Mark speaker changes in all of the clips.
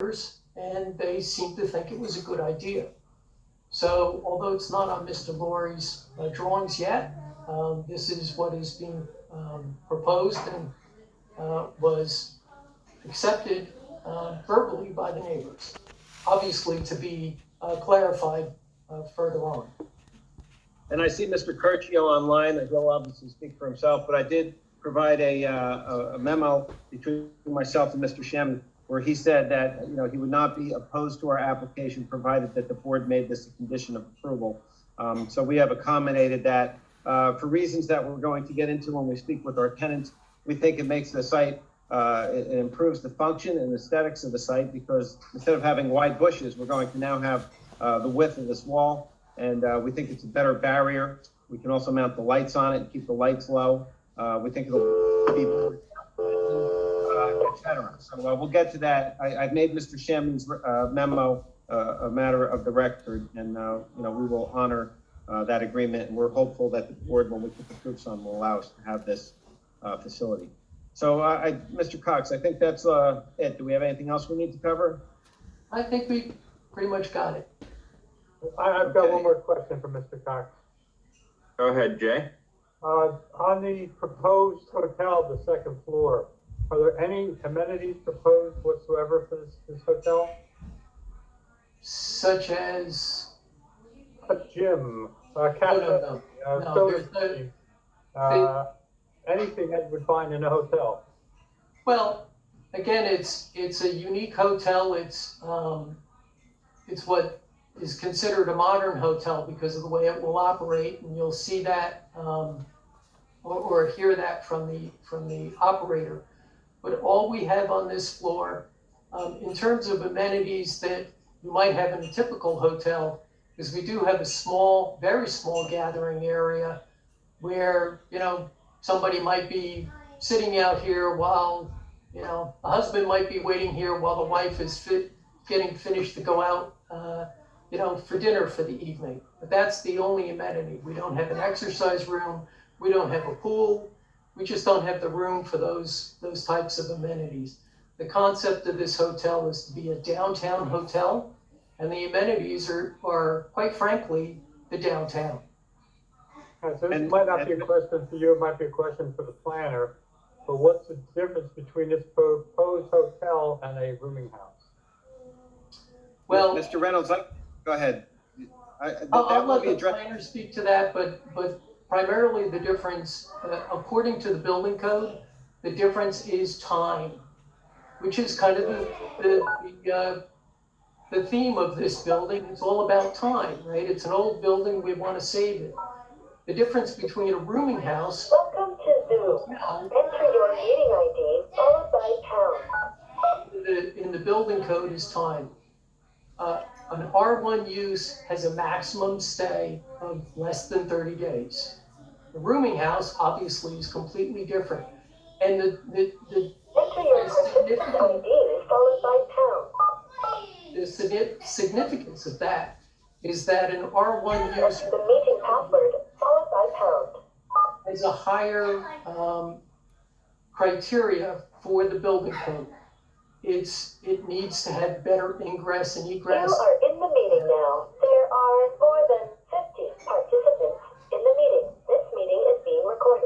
Speaker 1: and they seem to think it was a good idea. So although it's not on Mr. Laurie's drawings yet, this is what is being proposed and was accepted verbally by the neighbors, obviously to be clarified further on.
Speaker 2: And I see Mr. Curcio online, and he'll obviously speak for himself, but I did provide a memo between myself and Mr. Shem, where he said that, you know, he would not be opposed to our application, provided that the board made this a condition of approval. So we have accommodated that for reasons that we're going to get into when we speak with our tenants. We think it makes the site, it improves the function and aesthetics of the site, because instead of having wide bushes, we're going to now have the width of this wall. And we think it's a better barrier. We can also mount the lights on it and keep the lights low. We think it'll be, et cetera. So we'll get to that. I've made Mr. Shammin's memo a matter of the record, and you know, we will honor that agreement. And we're hopeful that the board, when we put the proofs on, will allow us to have this facility. So Mr. Cox, I think that's it. Do we have anything else we need to cover?
Speaker 1: I think we pretty much got it.
Speaker 3: I've got one more question for Mr. Cox.
Speaker 4: Go ahead, Jay.
Speaker 3: On the proposed hotel, the second floor, are there any amenities proposed whatsoever for this hotel?
Speaker 1: Such as?
Speaker 3: A gym, a cafe, anything that you would find in a hotel?
Speaker 1: Well, again, it's a unique hotel. It's what is considered a modern hotel because of the way it will operate, and you'll see that or hear that from the operator. But all we have on this floor, in terms of amenities that you might have in a typical hotel, is we do have a small, very small gathering area where, you know, somebody might be sitting out here while, you know, a husband might be waiting here while the wife is getting finished to go out, you know, for dinner for the evening. But that's the only amenity. We don't have an exercise room. We don't have a pool. We just don't have the room for those types of amenities. The concept of this hotel is to be a downtown hotel, and the amenities are quite frankly, the downtown.
Speaker 3: So this might not be a question for you, it might be a question for the planner, but what's the difference between this proposed hotel and a rooming house?
Speaker 1: Well,
Speaker 2: Mr. Reynolds, go ahead.
Speaker 1: I'll let the planner speak to that, but primarily the difference, according to the building code, the difference is time, which is kind of the theme of this building. It's all about time, right? It's an old building, we want to save it. The difference between a rooming house.
Speaker 5: Welcome to Zoom. Enter your meeting ID followed by pound.
Speaker 1: In the building code is time. An R1 use has a maximum stay of less than 30 days. The rooming house obviously is completely different. And
Speaker 5: Enter your participant ID followed by pound.
Speaker 1: the significance of that is that an R1 use
Speaker 5: The meeting password followed by pound.
Speaker 1: has a higher criteria for the building code. It needs to have better ingress and egress.
Speaker 5: You are in the meeting now. There are more than 50 participants in the meeting. This meeting is being recorded.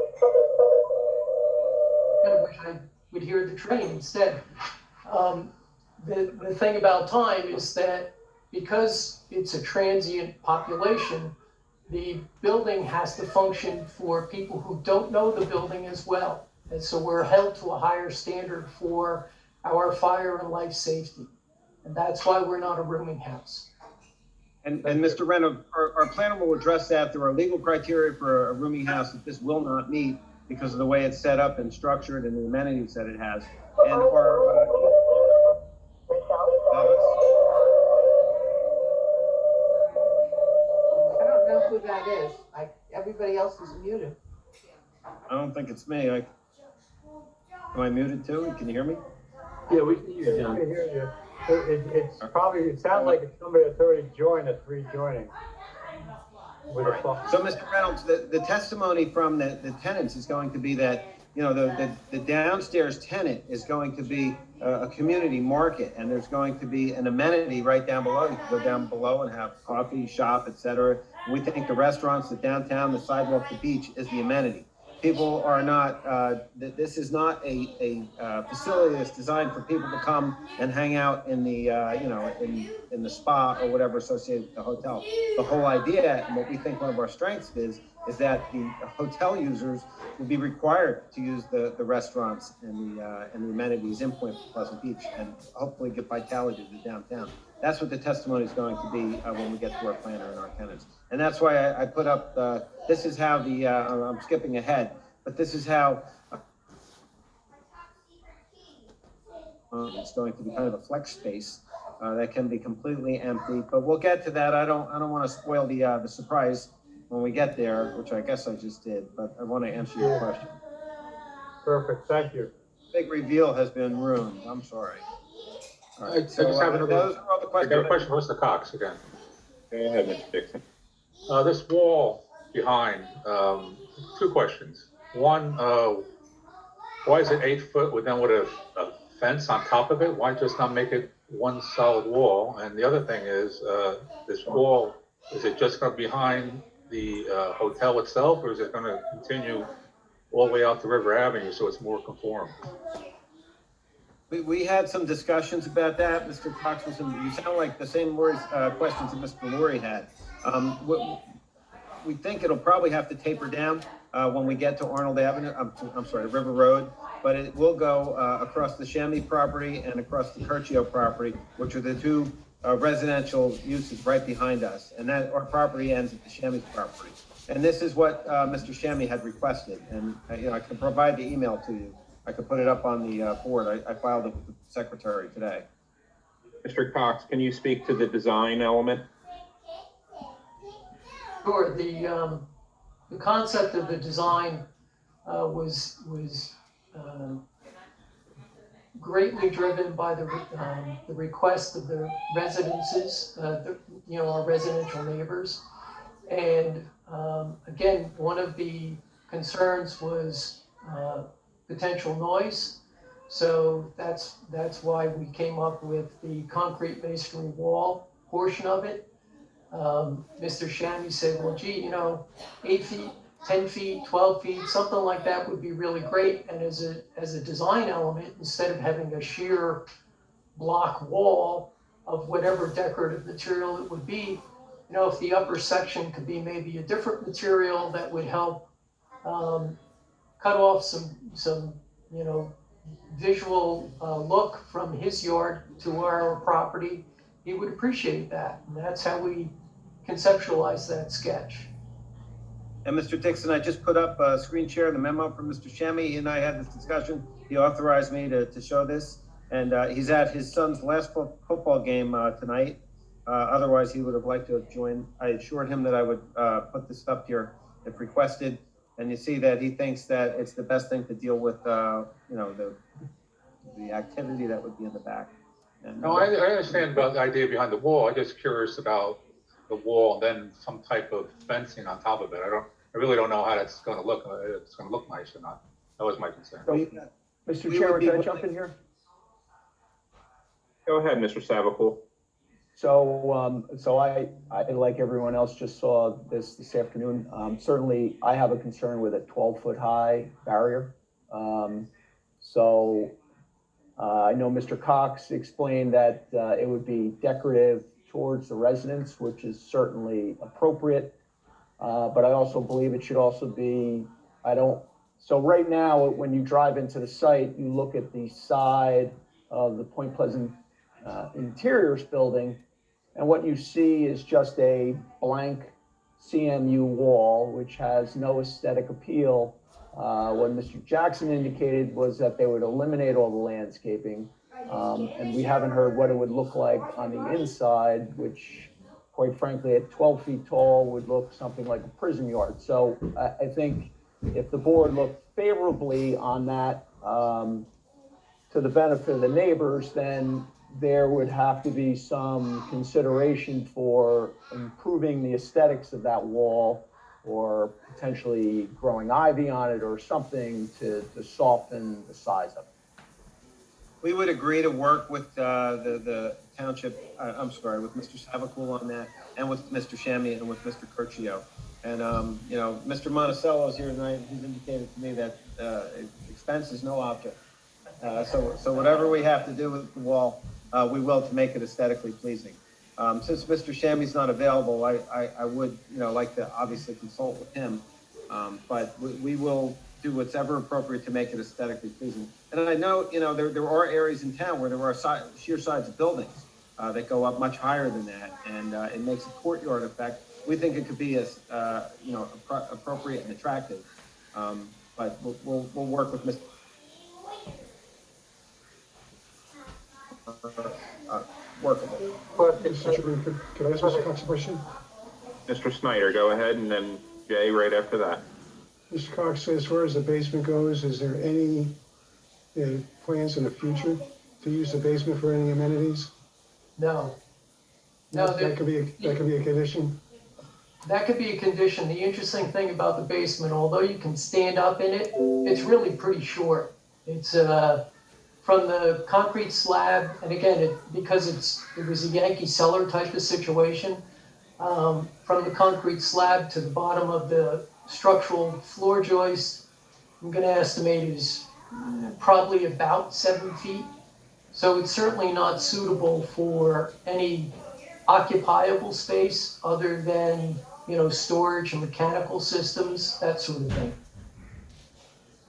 Speaker 1: I wish I would hear the train instead. The thing about time is that because it's a transient population, the building has to function for people who don't know the building as well. And so we're held to a higher standard for our fire and life safety. And that's why we're not a rooming house.
Speaker 2: And Mr. Reynolds, our planner will address that. There are legal criteria for a rooming house that this will not meet because of the way it's set up and structured and the amenities that it has. And
Speaker 6: I don't know who that is. Everybody else is muted.
Speaker 2: I don't think it's me. Am I muted too? Can you hear me?
Speaker 4: Yeah, we can hear you,
Speaker 3: I
Speaker 4: John.
Speaker 3: can hear you. It's probably, it sounds like it's somebody that's already joined that's rejoining. With a phone.
Speaker 2: So, Mr. Reynolds, the testimony from the tenants is going to be that, you know, the downstairs tenant is going to be a community market, and there's going to be an amenity right down below. You can go down below and have coffee, shop, etc. We think the restaurants, the downtown, the sidewalk, the beach is the amenity. People are not, this is not a facility that's designed for people to come and hang out in the, in the spa or whatever associated with the hotel. The whole idea, and what we think one of our strengths is that the hotel users will be required to use the restaurants and the amenities in Point Pleasant Beach, and hopefully get vitality to the downtown. That's what the testimony is going to be when we get to our planner and our tenants. And that's why I put up, this is how the, I'm skipping ahead, but this is how it's going to be kind of a flex space that can be completely empty. But we'll get to that. I don't want to spoil the surprise when we get there, which I guess I just did, but I want to answer your question.
Speaker 3: Perfect, thank you.
Speaker 2: Big reveal has been ruined. I'm sorry. All right, so
Speaker 7: just have another-
Speaker 2: those are all the
Speaker 7: I
Speaker 2: questions.
Speaker 7: got a question for Mr. Cox again.
Speaker 4: Go ahead, Mr. Dixon.
Speaker 7: This wall behind, two questions. One, why is it 8 foot with a fence on top of it? Why just not make it one solid wall? And the other thing is, this wall, is it just going to be behind the hotel itself, or is it going to continue all the way out to River Avenue so it's more conformed?
Speaker 2: We had some discussions about that. Mr. Cox, you sound like the same words, questions that Mr. Laurie had. We think it'll probably have to taper down when we get to Arnold Avenue, I'm sorry, River Road, but it will go across the Chamois property and across the Curcio property, which are the two residential uses right behind us. And that our property ends at the Chamois property. And this is what Mr. Chamois had requested. And I can provide the email to you. I could put it up on the board. I filed it with the secretary today.
Speaker 4: Mr. Cox, can you speak to the design element?
Speaker 1: Sure. The concept of the design was greatly driven by the request of the residences, our residential neighbors. And again, one of the concerns was potential noise. So that's why we came up with the concrete masonry wall portion of it. Mr. Chamois said, well, gee, 8 feet, 10 feet, 12 feet, something like that would be really great. And as a design element, instead of having a sheer block wall of whatever decorative material it would be, if the upper section could be maybe a different material that would help cut off some visual look from his yard to our property, he would appreciate that. And that's how we conceptualized that sketch.
Speaker 2: And Mr. Dixon, I just put up a screen share of the memo from Mr. Chamois. He and I had this discussion. He authorized me to show this. And he's at his son's last football game tonight. Otherwise, he would have liked to have joined. I assured him that I would put this up here if requested. And you see that he thinks that it's the best thing to deal with, the activity that would be in the back. And,
Speaker 7: No, I understand about the idea behind the wall. I'm just curious about the wall and then some type of fencing on top of it. I really don't know how that's going to look. It's going to look nice or not. That was my concern.
Speaker 8: Mr. Chairman, can I jump in here?
Speaker 4: Go ahead, Mr. Savacool.
Speaker 8: So I, like everyone else, just saw this afternoon. Certainly, I have a concern with a 12-foot high barrier. I know Mr. Cox explained that it would be decorative towards the residents, which is certainly appropriate. But I also believe it should also be, so right now, when you drive into the site, you look at the side of the Point Pleasant Interiors building, and what you see is just a blank CMU wall, which has no aesthetic appeal. What Mr. Jackson indicated was that they would eliminate all the landscaping, and we haven't heard what it would look like on the inside, which, quite frankly, at 12 feet tall would look something like a prison yard. So I think if the board looked favorably on that to the benefit of the neighbors, then there would have to be some consideration for improving the aesthetics of that wall, or potentially growing ivy on it or something to soften the size of it.
Speaker 2: we would agree to work with the township, I'm sorry, with Mr. Savacool on that, and with Mr. Shammy and with Mr. Curcio. And, you know, Mr. Monticello is here tonight. He's indicated to me that expense is no object. So whatever we have to do with the wall, we will to make it aesthetically pleasing. Since Mr. Shammy's not available, I would, you know, like to obviously consult with him. But we will do what's ever appropriate to make it aesthetically pleasing. And I know, you know, there are areas in town where there are sheer sides of buildings that go up much higher than that, and it makes a courtyard effect. We think it could be as, you know, appropriate and attractive. But we'll work with Mr. Workable.
Speaker 3: Question,
Speaker 9: Could I ask Mr. Cox a question?
Speaker 4: Mr. Snyder, go ahead, and then Jay right after that.
Speaker 9: Mr. Cox, as far as the basement goes, is there any plans in the future to use the basement for any amenities?
Speaker 1: No. No,
Speaker 9: That could be a condition.
Speaker 1: that could be a condition. The interesting thing about the basement, although you can stand up in it, it's really pretty short. It's from the concrete slab, and again, because it was a Yankee cellar type of situation, from the concrete slab to the bottom of the structural floor joist, I'm gonna estimate is probably about 7 feet. So it's certainly not suitable for any occupiable space other than, you know, storage and mechanical systems, that sort of thing.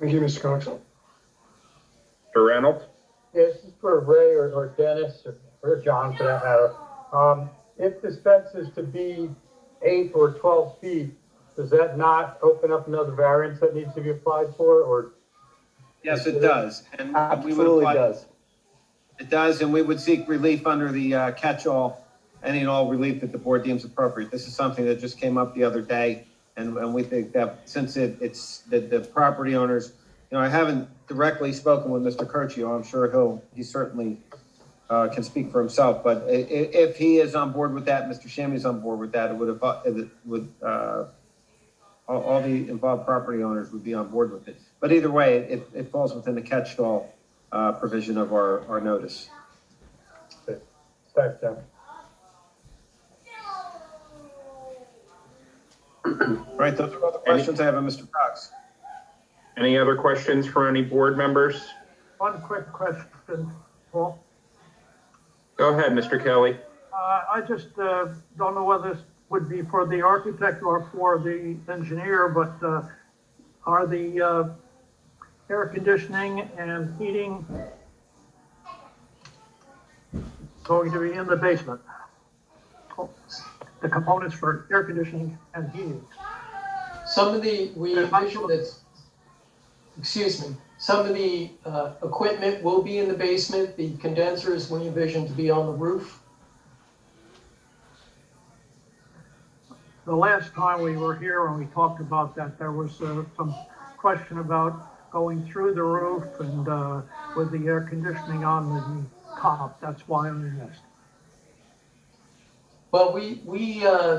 Speaker 9: Thank you, Mr. Cox.
Speaker 4: Mr. Reynolds?
Speaker 3: Yes, this is for Ray or Dennis or John for that matter. If this fence is to be 8 or 12 feet, does that not open up another variance that needs to be applied for, or?
Speaker 2: Yes, it does. And we would
Speaker 8: Absolutely
Speaker 2: apply.
Speaker 8: does.
Speaker 2: It does, and we would seek relief under the catch-all, any and all relief that the board deems appropriate. This is something that just came up the other day, and we think that since it's the property owners, you know, I haven't directly spoken with Mr. Curcio. I'm sure he certainly can speak for himself, but if he is on board with that, Mr. Shammy is on board with that, all the involved property owners would be on board with it. But either way, it falls within the catch-all provision of our notice.
Speaker 3: Thanks, John.
Speaker 2: All right, those are all the questions I have of Mr. Cox.
Speaker 4: Any other questions for any board members?
Speaker 10: One quick question, Paul.
Speaker 4: Go ahead, Mr. Kelly.
Speaker 10: I just don't know whether this would be for the architect or for the engineer, but are the air conditioning and heating going to be in the basement? The components for air conditioning and heating.
Speaker 1: We envision that, excuse me, some of the equipment will be in the basement. The condensers we envision to be on the roof.
Speaker 10: The last time we were here and we talked about that, there was some question about going through the roof and with the air conditioning on the top. That's why I asked.
Speaker 1: Well, we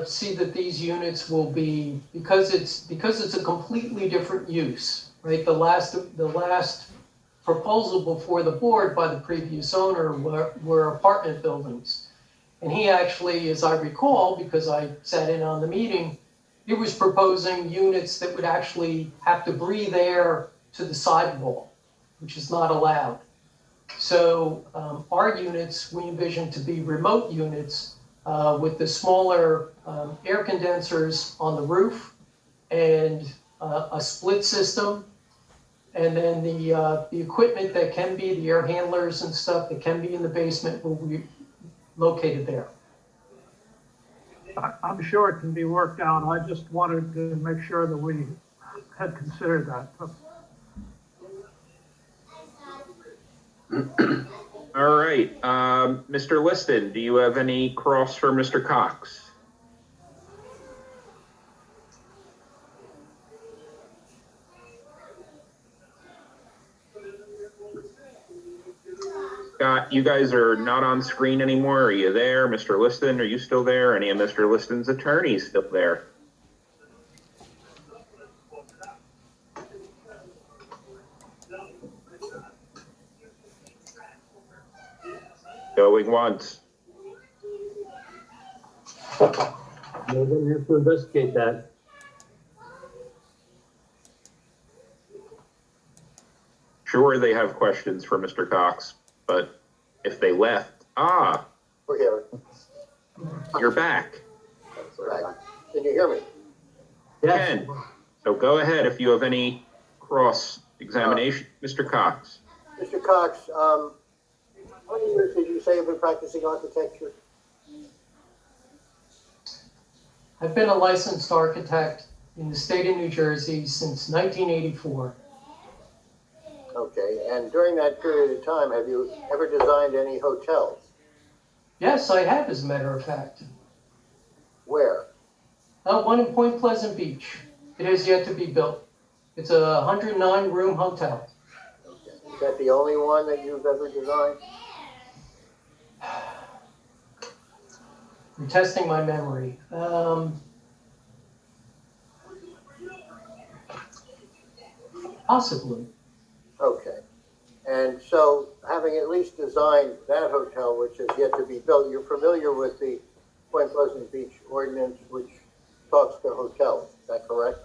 Speaker 1: see that these units will be, because it's a completely different use, right? The last proposal before the board by the previous owner were apartment buildings. And he actually, as I recall, because I sat in on the meeting, he was proposing units that would actually have to breathe air to the sidewall, which is not allowed. So our units, we envision to be remote units with the smaller air condensers on the roof and a split system. And then the equipment that can be, the air handlers and stuff that can be in the basement will be located there.
Speaker 10: I'm sure it can be worked out. I just wanted to make sure that we had considered that.
Speaker 4: All right, Mr. Liston, do you have any cross for Mr. Cox? Scott, you guys are not on screen anymore. Are you there? Mr. Liston, are you still there? Any of Mr. Liston's attorneys still there? Going once.
Speaker 11: We're gonna have to investigate that.
Speaker 4: Sure, they have questions for Mr. Cox, but if they left,
Speaker 5: We're here.
Speaker 4: you're back.
Speaker 5: Right. Can you hear me?
Speaker 11: Yes,
Speaker 4: Ken, so go ahead if you have any cross-examination. Mr. Cox.
Speaker 5: Mr. Cox, how many years did you say you've been practicing architecture?
Speaker 1: I've been a licensed architect in the state of New Jersey since 1984.
Speaker 5: Okay, and during that period of time, have you ever designed any hotels?
Speaker 1: Yes, I have, as a matter of fact.
Speaker 5: Where?
Speaker 1: One in Point Pleasant Beach. It has yet to be built. It's a 109-room hotel.
Speaker 5: Okay. Is that the only one that you've ever designed?
Speaker 1: I'm testing my memory. Possibly.
Speaker 5: Okay. And so, having at least designed that hotel, which has yet to be built, you're familiar with the Point Pleasant Beach ordinance, which talks to hotels. Is that correct?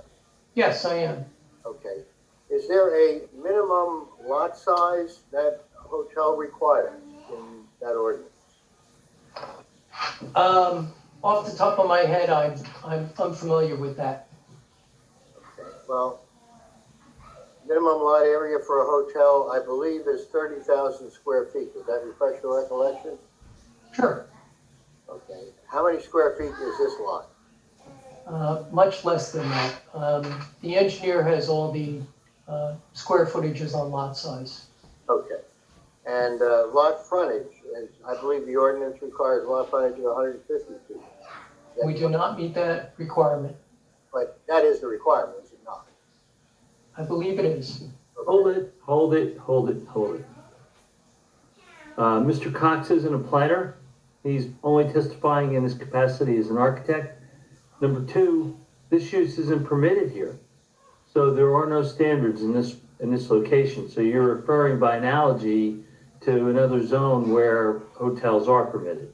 Speaker 1: Yes, I am.
Speaker 5: Okay. Is there a minimum lot size that a hotel requires in that ordinance?
Speaker 1: Off the top of my head, I'm unfamiliar with that.
Speaker 5: Okay. Well, minimum lot area for a hotel, I believe, is 30,000 square feet. Does that refresh your recollection?
Speaker 1: Sure.
Speaker 5: Okay. How many square feet is this lot?
Speaker 1: Much less than that. The engineer has all the square footages on lot size.
Speaker 5: Okay. And lot frontage, I believe the ordinance requires lot frontage of 150 feet.
Speaker 1: We do not meet that requirement.
Speaker 5: But that is the requirement, is it not?
Speaker 1: I believe it is.
Speaker 11: hold it. Mr. Cox isn't a planner. He's only testifying in his capacity as an architect. Number two, this use isn't permitted here. So there are no standards in this location. So you're referring by analogy to another zone where hotels are permitted.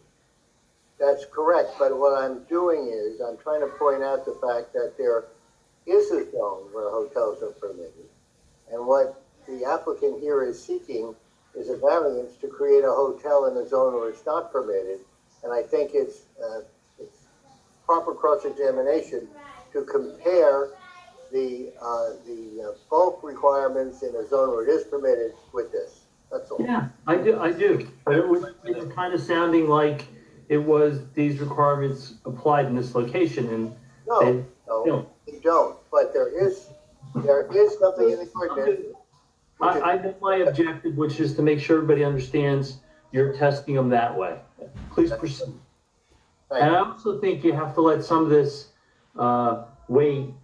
Speaker 5: That's correct, but what I'm doing is I'm trying to point out the fact that there is a zone where hotels are permitted. And what the applicant here is seeking is a variance to create a hotel in a zone where it's not permitted. And I think it's proper cross-examination to compare the bulk requirements in a zone where it is permitted with this. That's all.
Speaker 11: Yeah, I do. But it's kind of sounding like it was these requirements applied in this location, and
Speaker 5: No, you don't. But there is something in the ordinance.
Speaker 11: I know my objective, which is to make sure everybody understands you're testing them that way. Please proceed. And I also think you have to let some of this wait.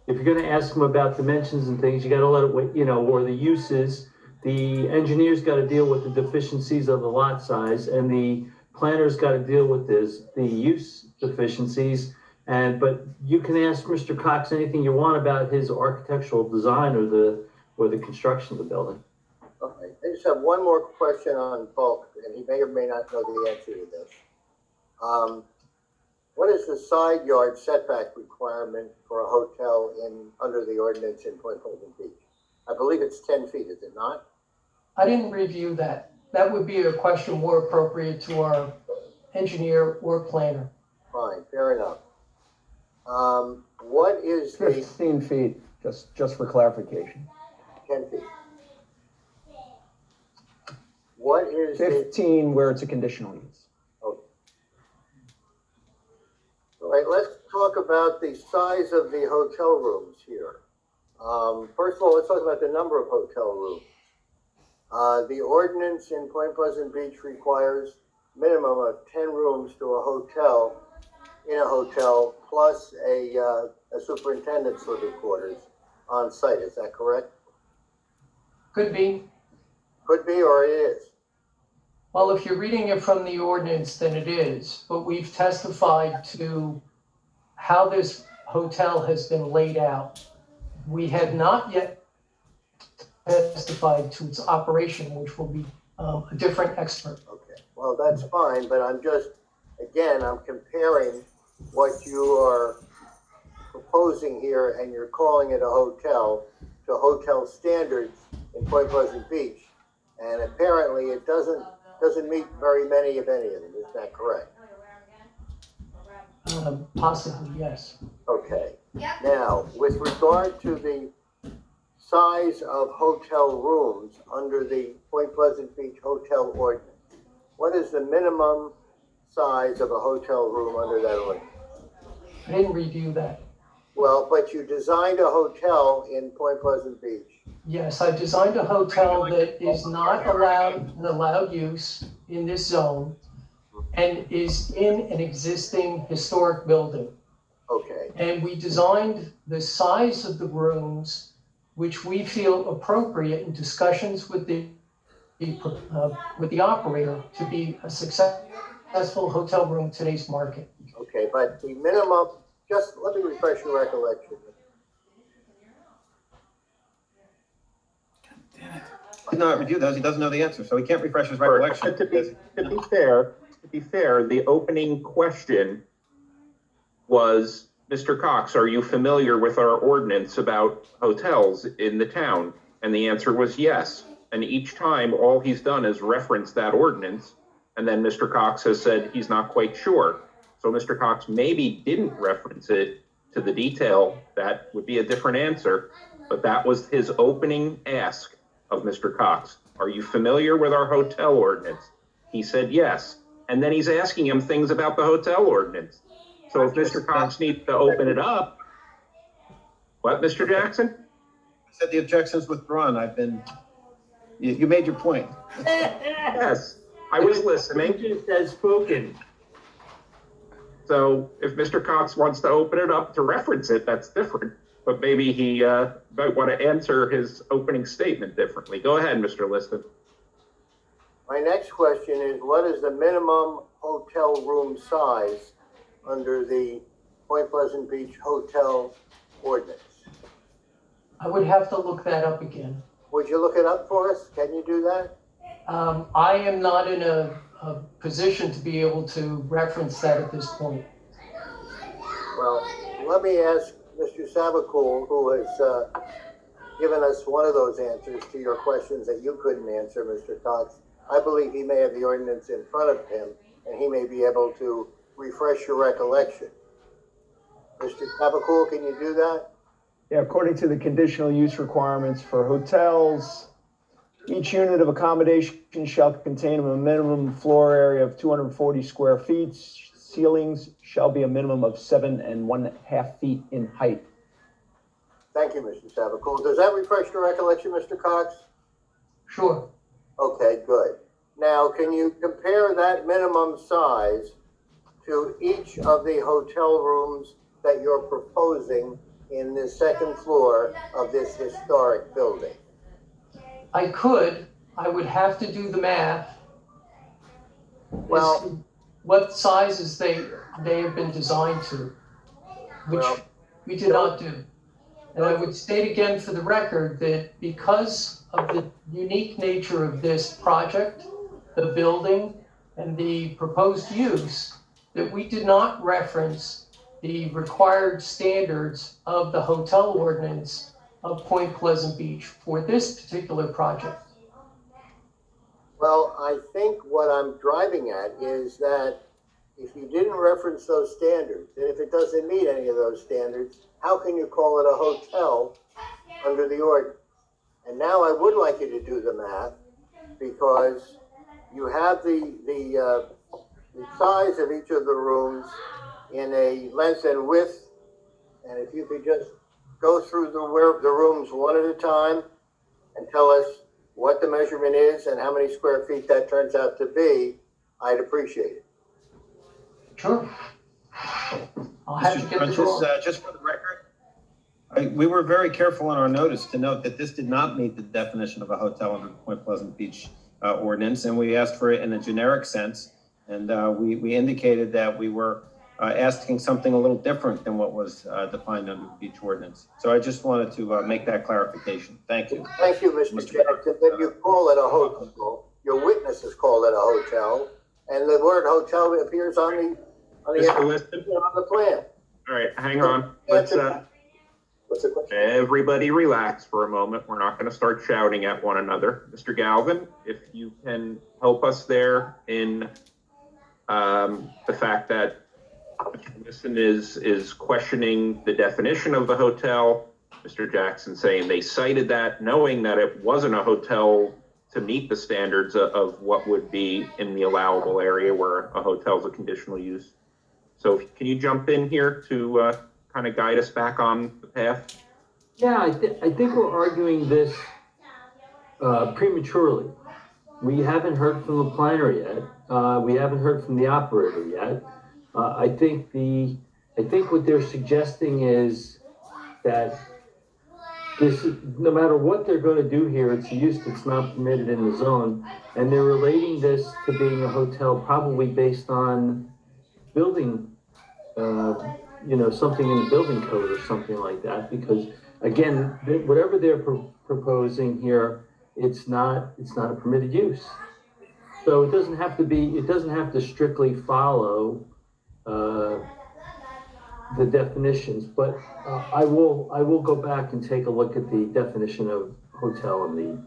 Speaker 11: If you're going to ask them about dimensions and things, you got to let it wait, or the uses. The engineer's got to deal with the deficiencies of the lot size, and the planner's got to deal with the use deficiencies. But you can ask Mr. Cox anything you want about his architectural design or the construction of the building.
Speaker 5: Okay. I just have one more question on bulk, and he may or may not know the answer to this. What is the side yard setback requirement for a hotel under the ordinance in Point Pleasant Beach? I believe it's 10 feet, is it not?
Speaker 1: I didn't review that. That would be a question more appropriate to our engineer or planner.
Speaker 5: Fine, fair enough. What is the
Speaker 8: 15 feet, just for clarification.
Speaker 5: 10 feet? What is
Speaker 8: 15 where it's a conditional use.
Speaker 5: Okay. All right, let's talk about the size of the hotel rooms here. First of all, let's talk about the number of hotel rooms. The ordinance in Point Pleasant Beach requires minimum of 10 rooms to a hotel, in a hotel, plus a superintendent's living quarters on site. Is that correct?
Speaker 1: Could be.
Speaker 5: Could be, or it is.
Speaker 1: Well, if you're reading it from the ordinance, then it is. But we've testified to how this hotel has been laid out. We have not yet testified to its operation, which will be a different expert.
Speaker 5: Okay. Well, that's fine, but I'm just, again, I'm comparing what you are proposing here, and you're calling it a hotel, to hotel standards in Point Pleasant Beach. And apparently it doesn't meet very many, if any of them. Is that correct?
Speaker 1: Possibly, yes.
Speaker 5: Okay. Now, with regard to the size of hotel rooms under the Point Pleasant Beach Hotel Ordinance, what is the minimum size of a hotel room under that ordinance?
Speaker 1: I didn't review that.
Speaker 5: Well, but you designed a hotel in Point Pleasant Beach.
Speaker 1: Yes, I designed a hotel that is not allowed use in this zone and is in an existing historic building.
Speaker 5: Okay.
Speaker 1: And we designed the size of the rooms, which we feel appropriate in discussions with the operator to be a successful hotel room in today's market.
Speaker 5: Okay, but the minimum, just let me refresh your recollection.
Speaker 2: He did not review those. He doesn't know the answer, so he can't refresh his recollection.
Speaker 4: To be fair, the opening question was, Mr. Cox, are you familiar with our ordinance about hotels in the town? And the answer was yes. And each time, all he's done is reference that ordinance. And then Mr. Cox has said he's not quite sure. So Mr. Cox maybe didn't reference it to the detail. That would be a different answer. But that was his opening ask of Mr. Cox. Are you familiar with our hotel ordinance? He said yes. And then he's asking him things about the hotel ordinance. So if Mr. Cox needs to open it up, what, Mr. Jackson?
Speaker 2: I said the objection's withdrawn. You made your point.
Speaker 4: Yes, I was listening.
Speaker 11: Just as spoken.
Speaker 4: So if Mr. Cox wants to open it up to reference it, that's different. But maybe he might want to answer his opening statement differently. Go ahead, Mr. Liston.
Speaker 5: My next question is, what is the minimum hotel room size under the Point Pleasant Beach Hotel Ordinance?
Speaker 1: I would have to look that up again.
Speaker 5: Would you look it up for us? Can you do that?
Speaker 1: I am not in a position to be able to reference that at this point.
Speaker 5: Well, let me ask Mr. Sabakul, who has given us one of those answers to your questions that you couldn't answer, Mr. Cox. I believe he may have the ordinance in front of him, and he may be able to refresh your recollection. Mr. Sabakul, can you do that?
Speaker 8: Yeah, according to the conditional use requirements for hotels, each unit of accommodation shall contain a minimum floor area of 240 square feet. Ceilings shall be a minimum of 7.5 feet in height.
Speaker 5: Thank you, Mr. Sabakul. Does that refresh your recollection, Mr. Cox?
Speaker 1: Sure.
Speaker 5: Okay, good. Now, can you compare that minimum size to each of the hotel rooms that you're proposing in the second floor of this historic building?
Speaker 1: I would have to do the math.
Speaker 5: Well,
Speaker 1: as to what sizes they have been designed to, which we did not do. And I would state again for the record that because of the unique nature of this project, the building, and the proposed use, that we did not reference the required standards of the hotel ordinance of Point Pleasant Beach for this particular project.
Speaker 5: well, I think what I'm driving at is that if you didn't reference those standards, and if it doesn't meet any of those standards, how can you call it a hotel under the ordinance? And now I would like you to do the math, because you have the size of each of the rooms in a length and width, and if you could just go through the rooms one at a time and tell us what the measurement is and how many square feet that turns out to be, I'd appreciate it.
Speaker 1: Sure. I'll have to get the drawing.
Speaker 2: Just for the record, we were very careful in our notice to note that this did not meet the definition of a hotel under the Point Pleasant Beach ordinance, and we asked for it in a generic sense. And we indicated that we were asking something a little different than what was defined under the beach ordinance. So I just wanted to make that clarification. Thank you.
Speaker 5: Thank you, Mr. Jackson. If you call it a hotel, your witnesses call it a hotel, And the word hotel appears on
Speaker 4: Mr. Liston,
Speaker 5: the plan.
Speaker 4: all right, hang on. Let's,
Speaker 5: What's the question?
Speaker 4: everybody relax for a moment. We're not going to start shouting at one another. Mr. Galvin, if you can help us there in the fact that Mr. Liston is questioning the definition of the hotel. Mr. Jackson saying they cited that knowing that it wasn't a hotel to meet the standards of what would be in the allowable area where a hotel is a conditional use. So can you jump in here to kind of guide us back on the path?
Speaker 11: Yeah, I think we're arguing this prematurely. We haven't heard from the planner yet. We haven't heard from the operator yet. I think what they're suggesting is that this, no matter what they're going to do here, it's a use that's not permitted in the zone, and they're relating this to being a hotel probably based on building, something in the building code or something like that. Because again, whatever they're proposing here, it's not a permitted use. So it doesn't have to strictly follow the definitions, but I will go back and take a look at the definition of hotel in the.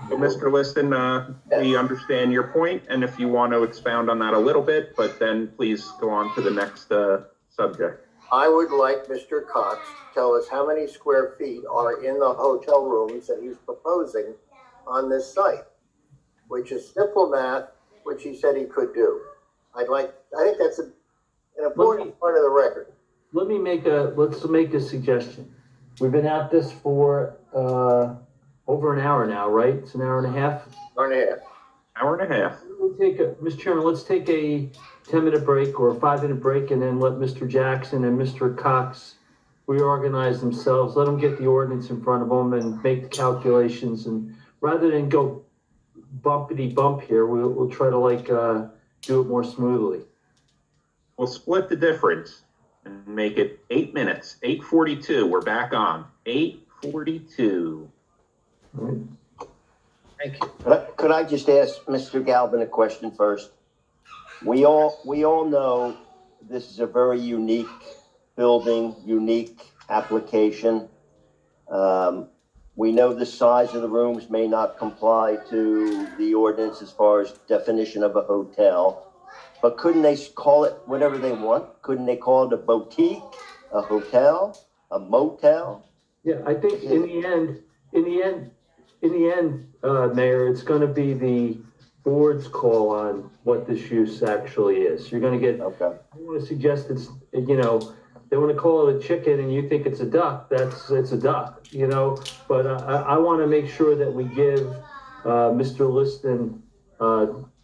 Speaker 4: So Mr. Liston, we understand your point, and if you want to expound on that a little bit, but then please go on to the next subject.
Speaker 5: I would like Mr. Cox to tell us how many square feet are in the hotel rooms that he's proposing on this site, which is simple math, which he said he could do. I think that's an important part of the record.
Speaker 11: Let's make a suggestion. We've been at this for over an hour now, right? It's an hour and a half.
Speaker 5: Hour and a half.
Speaker 4: Hour and a half.
Speaker 11: Mr. Chairman, let's take a 10-minute break or a 5-minute break, and then let Mr. Jackson and Mr. Cox reorganize themselves. Let them get the ordinance in front of them and make the calculations. And rather than go bumpity bump here, we'll try to do it more smoothly.
Speaker 4: We'll split the difference and make it 8 minutes. 8:42. We're back on 8:42.
Speaker 11: All right.
Speaker 2: Thank you.
Speaker 12: Could I just ask Mr. Galvin a question first? We all know this is a very unique building, unique application. We know the size of the rooms may not comply to the ordinance as far as definition of a hotel, but couldn't they call it whatever they want? Couldn't they call it a boutique, a hotel, a motel?
Speaker 11: Yeah, I think in the end, Mayor, it's going to be the board's call on what this use actually is. You're going to get.
Speaker 12: Okay.
Speaker 11: I want to suggest it's, they want to call it a chicken and you think it's a duck. It's a duck, But I want to make sure that we give Mr. Liston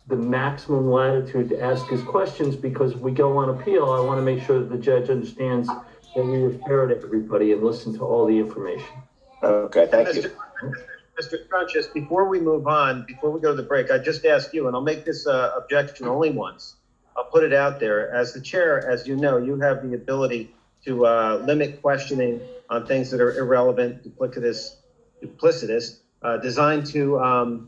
Speaker 11: the maximum latitude to ask his questions, because if we go on appeal, I want to make sure that the judge understands that we were fair to everybody and listen to all the information.
Speaker 12: Okay, thank you.
Speaker 2: Mr. Crunches, before we move on, before we go to the break, I just ask you, and I'll make this objection only once. I'll put it out there. As the chair, as you know, you have the ability to limit questioning on things that are irrelevant, duplicitous, designed to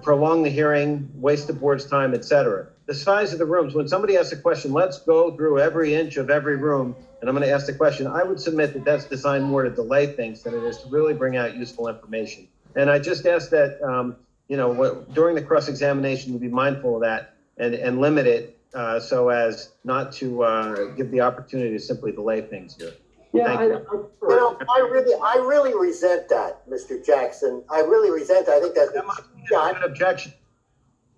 Speaker 2: prolong the hearing, waste the board's time, etc. The size of the rooms, when somebody asks a question, let's go through every inch of every room, and I'm going to ask the question. I would submit that that's designed more to delay things than it is to really bring out useful information. And I just ask that, during the cross-examination, you be mindful of that and limit it so as not to give the opportunity to simply delay things here.
Speaker 11: Yeah,
Speaker 5: I really resent that, Mr. Jackson. I really resent that. I think that's
Speaker 2: an objection.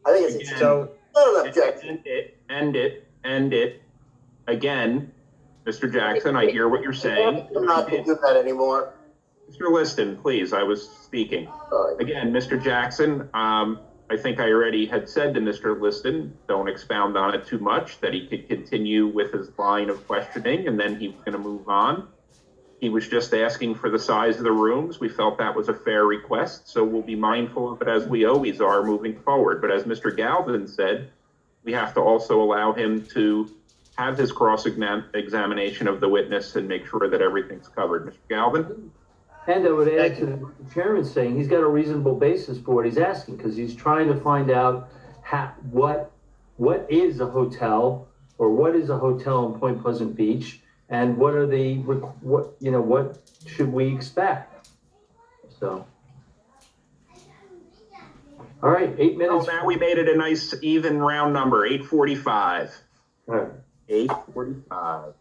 Speaker 5: I think it's
Speaker 4: So
Speaker 5: not an objection.
Speaker 4: End it. Again, Mr. Jackson, I hear what you're saying.
Speaker 5: I'm not going to do that anymore.
Speaker 4: Mr. Liston, please, I was speaking.
Speaker 5: Sorry.
Speaker 4: Again, Mr. Jackson, I think I already had said to Mr. Liston, don't expound on it too much, that he could continue with his line of questioning, and then he was going to move on. He was just asking for the size of the rooms. We felt that was a fair request, so we'll be mindful of it as we always are moving forward. But as Mr. Galvin said, we have to also allow him to have his cross-examination of the witness and make sure that everything's covered. Mr. Galvin?
Speaker 11: And I would add to what the chairman's saying, he's got a reasonable basis for what he's asking, because he's trying to find out, what is a hotel, or what is a hotel in Point Pleasant Beach, and what should we expect? So, all right, 8
Speaker 4: Well,
Speaker 11: minutes.
Speaker 4: now we made it a nice even round number, 8:45.
Speaker 11: All right.
Speaker 4: 8:45.